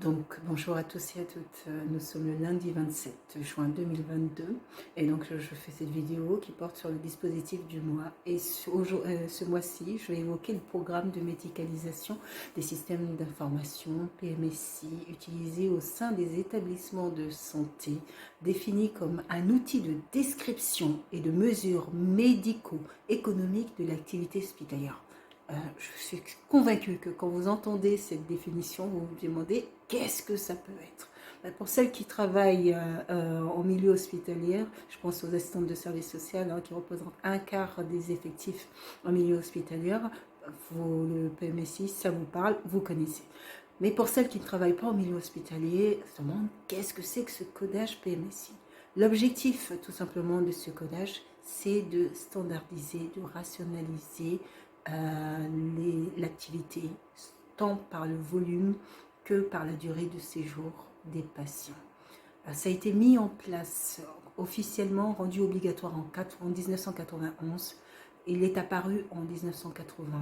Donc bonjour à tous et à toutes, nous sommes le lundi 27 juin 2022 et donc je fais cette vidéo qui porte sur le dispositif du mois et ce mois-ci je vais évoquer le programme de médicalisation des systèmes d'information PMSI utilisé au sein des établissements de santé, défini comme un outil de description et de mesure médico-économique de l'activité hospitalière. Je suis convaincue que quand vous entendez cette définition, vous vous demandez qu'est-ce que ça peut être. Pour celles qui travaillent en milieu hospitalier, je pense aux assistantes de service social qui représentent un quart des effectifs en milieu hospitalier, le PMSI, ça vous parle, vous connaissez. Mais pour celles qui ne travaillent pas en milieu hospitalier, se demandent qu'est-ce que c'est que ce codage PMSI. L'objectif tout simplement de ce codage, c'est de standardiser, de rationaliser l'activité, tant par le volume que par la durée de séjour des patients. Ça a été mis en place, officiellement rendu obligatoire en 1991. Il est apparu en 1980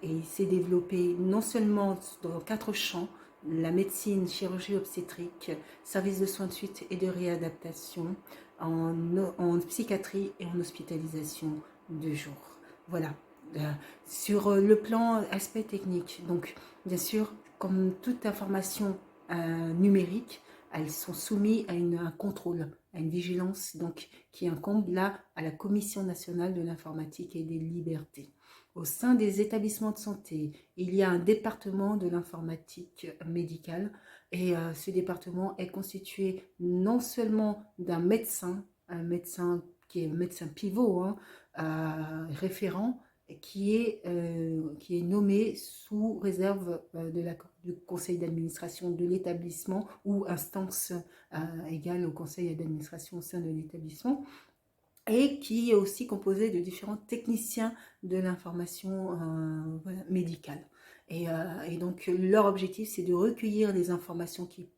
et il s'est développé non seulement dans 4 champs: la médecine, chirurgie obstétrique, service de soins de suite et de réadaptation, en psychiatrie et en hospitalisation de jour. Voilà. Sur le plan aspect technique, donc bien sûr, comme toute information numérique, elles sont soumises à un contrôle, à une vigilance donc, qui incombe là à la Commission nationale de l'informatique et des libertés. Au sein des établissements de santé, il y a un département de l'informatique médicale et ce département est constitué non seulement d'un médecin, un médecin qui est médecin pivot, référent, qui est nommé sous réserve du conseil d'administration de l'établissement ou instance égale au conseil d'administration au sein de l'établissement, et qui est aussi composé de différents techniciens de l'information médicale. Et donc leur objectif, c'est de recueillir les informations qui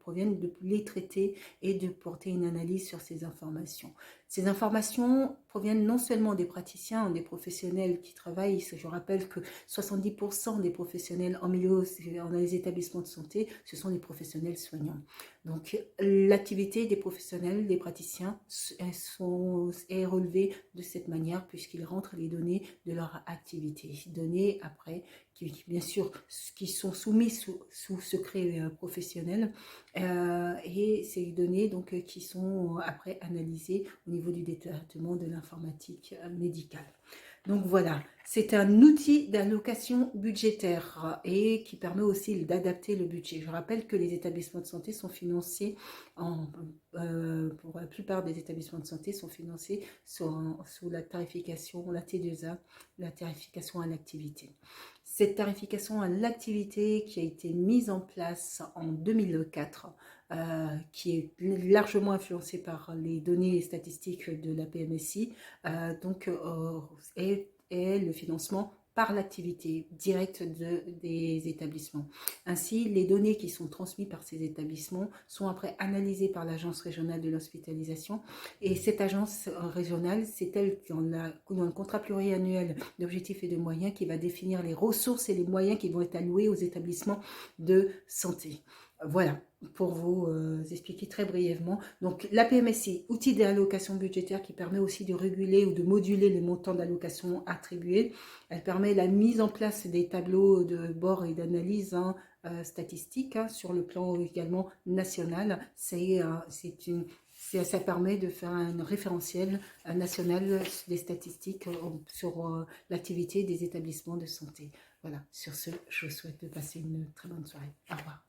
proviennent, de les traiter et de porter une analyse sur ces informations. Ces informations proviennent non seulement des praticiens, des professionnels qui travaillent. Je rappelle que 70% des professionnels en milieu, dans les établissements de santé, ce sont des professionnels soignants. Donc l'activité des professionnels, des praticiens est relevée de cette manière puisqu'ils rentrent les données de leur activité. Données après qui bien sûr qui sont soumises sous secret professionnel et ces données donc qui sont après analysées au niveau du département de l'informatique médicale. Donc voilà, c'est un outil d'allocation budgétaire et qui permet aussi d'adapter le budget. Je rappelle que les établissements de santé sont financés, pour la plupart des établissements de santé, sont financés sous la tarification, la T2A, la tarification à l'activité. Cette tarification à l'activité qui a été mise en place en 2004, qui est largement influencée par les données statistiques de la PMSI, est le financement par l'activité directe des établissements. Ainsi, les données qui sont transmises par ces établissements sont après analysées par l'agence régionale de l'hospitalisation. Et cette agence régionale, c'est elle qui, dans le contrat pluriannuel d'objectifs et de moyens, qui va définir les ressources et les moyens qui vont être alloués aux établissements de santé. Voilà, pour vous expliquer très brièvement. Donc, la PMSI, outil d'allocation budgétaire qui permet aussi de réguler ou de moduler les montants d'allocation attribués. Elle permet la mise en place des tableaux de bord et d'analyse statistiques sur le plan également national. Ça permet de faire un référentiel national des statistiques sur l'activité des établissements de santé. Voilà, sur ce, je vous souhaite de passer une très bonne soirée. Au revoir.